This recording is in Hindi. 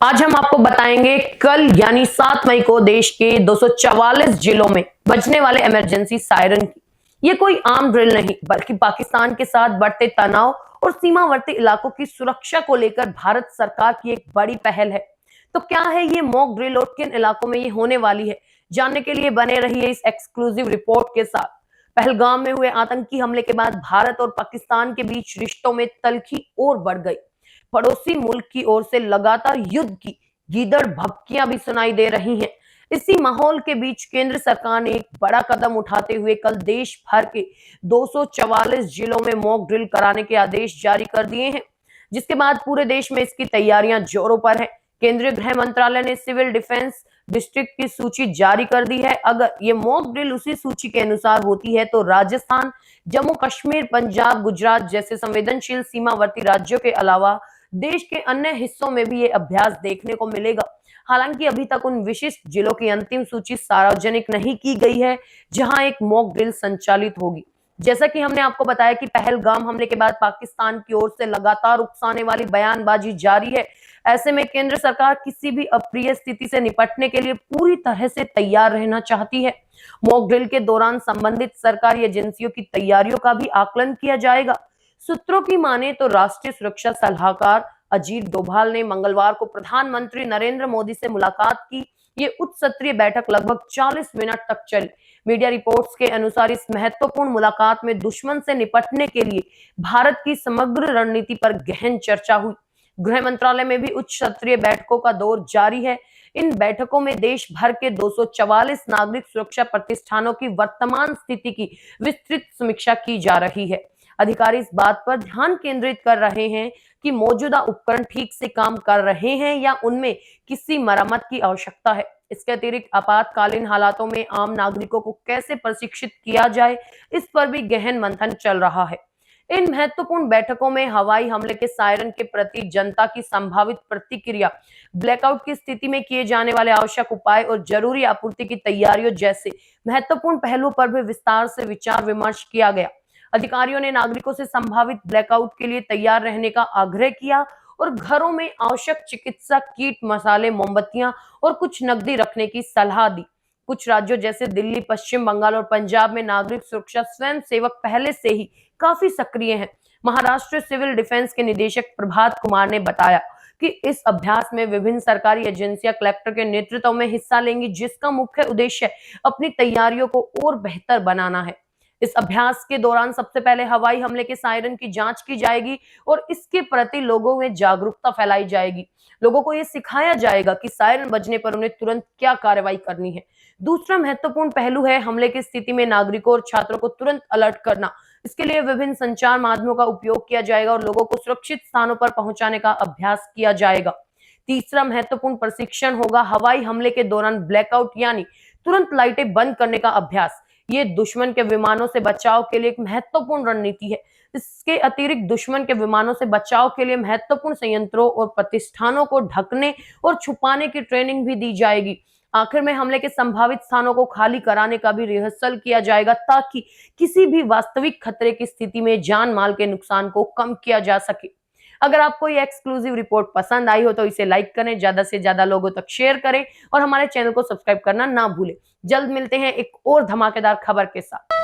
आज हम आपको बताएंगे कल यानी 7 मई को देश के 244 जिलों में बजने वाले इमरजेंसी सायरन की। ये कोई आम ड्रिल नहीं बल्कि पाकिस्तान के साथ बढ़ते तनाव और सीमावर्ती इलाकों की सुरक्षा को लेकर भारत सरकार की एक बड़ी पहल है। तो क्या है ये मॉक ड्रिल और किन इलाकों में ये होने वाली है, जानने के लिए बने रहिए इस एक्सक्लूसिव रिपोर्ट के साथ। पहलगाम में हुए आतंकी हमले के बाद भारत और पाकिस्तान के बीच रिश्तों में तल्खी और बढ़ गई। पड़ोसी मुल्क की ओर से लगातार युद्ध की गीदड़ भभकियां भी सुनाई दे रही हैं। इसी माहौल के बीच केंद्र सरकार ने एक बड़ा कदम उठाते हुए कल देश भर के 244 जिलों में मॉक ड्रिल कराने के आदेश जारी कर दिए हैं, जिसके बाद पूरे देश में इसकी तैयारियां जोरों पर है। केंद्रीय गृह मंत्रालय ने सिविल डिफेंस डिस्ट्रिक्ट की सूची जारी कर दी है। अगर ये मॉक ड्रिल उसी सूची के अनुसार होती है तो राजस्थान, जम्मू कश्मीर, पंजाब, गुजरात जैसे संवेदनशील सीमावर्ती राज्यों के अलावा देश के अन्य हिस्सों में भी ये अभ्यास देखने को मिलेगा। हालांकि अभी तक उन विशिष्ट जिलों की अंतिम सूची सार्वजनिक नहीं की गई है जहां एक मॉक ड्रिल संचालित होगी। जैसा कि हमने आपको बताया कि पहलगाम हमले के बाद पाकिस्तान की ओर से लगातार उकसाने वाली बयानबाजी जारी है। ऐसे में केंद्र सरकार किसी भी अप्रिय स्थिति से निपटने के लिए पूरी तरह से तैयार रहना चाहती है। मॉक ड्रिल के दौरान संबंधित सरकारी एजेंसियों की तैयारियों का भी आकलन किया जाएगा। सूत्रों की माने तो राष्ट्रीय सुरक्षा सलाहकार अजीत डोभाल ने मंगलवार को प्रधानमंत्री नरेंद्र मोदी से मुलाकात की। ये उच्च स्तरीय बैठक लगभग 40 मिनट तक चली। मीडिया रिपोर्ट्स के अनुसार इस महत्वपूर्ण मुलाकात में दुश्मन से निपटने के लिए भारत की समग्र रणनीति पर गहन चर्चा हुई। गृह मंत्रालय में भी उच्च स्तरीय बैठकों का दौर जारी है। इन बैठकों में देश भर के 244 नागरिक सुरक्षा प्रतिष्ठानों की वर्तमान स्थिति की विस्तृत समीक्षा की जा रही है। अधिकारी इस बात पर ध्यान केंद्रित कर रहे हैं कि मौजूदा उपकरण ठीक से काम कर रहे हैं या उनमें किसी मरम्मत की आवश्यकता है। इसके अतिरिक्त आपातकालीन हालातों में आम नागरिकों को कैसे प्रशिक्षित किया जाए, इस पर भी गहन मंथन चल रहा है। इन महत्वपूर्ण बैठकों में हवाई हमले के सायरन के प्रति जनता की संभावित प्रतिक्रिया, ब्लैकआउट की स्थिति में किए जाने वाले आवश्यक उपाय और जरूरी आपूर्ति की तैयारियों जैसे महत्वपूर्ण पहलुओं पर भी विस्तार से विचार विमर्श किया गया। अधिकारियों ने नागरिकों से संभावित ब्लैकआउट के लिए तैयार रहने का आग्रह किया और घरों में आवश्यक चिकित्सा किट, मसाले, मोमबत्तियां और कुछ नकदी रखने की सलाह दी। कुछ राज्यों जैसे दिल्ली, पश्चिम बंगाल और पंजाब में नागरिक सुरक्षा स्वयं सेवक पहले से ही काफी सक्रिय हैं। महाराष्ट्र सिविल डिफेंस के निदेशक प्रभात कुमार ने बताया कि इस अभ्यास में विभिन्न सरकारी एजेंसियां कलेक्टर के नेतृत्व में हिस्सा लेंगी, जिसका मुख्य उद्देश्य अपनी तैयारियों को और बेहतर बनाना है। इस अभ्यास के दौरान सबसे पहले हवाई हमले के सायरन की जांच की जाएगी और इसके प्रति लोगों में जागरूकता फैलाई जाएगी। लोगों को यह सिखाया जाएगा कि सायरन बजने पर उन्हें तुरंत क्या कार्रवाई करनी है। दूसरा महत्वपूर्ण पहलू है हमले की स्थिति में नागरिकों और छात्रों को तुरंत अलर्ट करना। इसके लिए विभिन्न संचार माध्यमों का उपयोग किया जाएगा और लोगों को सुरक्षित स्थानों पर पहुंचाने का अभ्यास किया जाएगा। तीसरा महत्वपूर्ण प्रशिक्षण होगा हवाई हमले के दौरान ब्लैकआउट यानी तुरंत लाइटें बंद करने का अभ्यास। ये दुश्मन के विमानों से बचाव के लिए एक महत्वपूर्ण रणनीति है। इसके अतिरिक्त दुश्मन के विमानों से बचाव के लिए महत्वपूर्ण संयंत्रों और प्रतिष्ठानों को ढकने और छुपाने की ट्रेनिंग भी दी जाएगी। आखिर में हमले के संभावित स्थानों को खाली कराने का भी रिहर्सल किया जाएगा ताकि किसी भी वास्तविक खतरे की स्थिति में जान माल के नुकसान को कम किया जा सके। अगर आपको ये एक्सक्लूसिव रिपोर्ट पसंद आई हो तो इसे लाइक करें, ज्यादा से ज्यादा लोगों तक शेयर करें और हमारे चैनल को सब्सक्राइब करना ना भूलें। जल्द मिलते हैं एक और धमाकेदार खबर के साथ।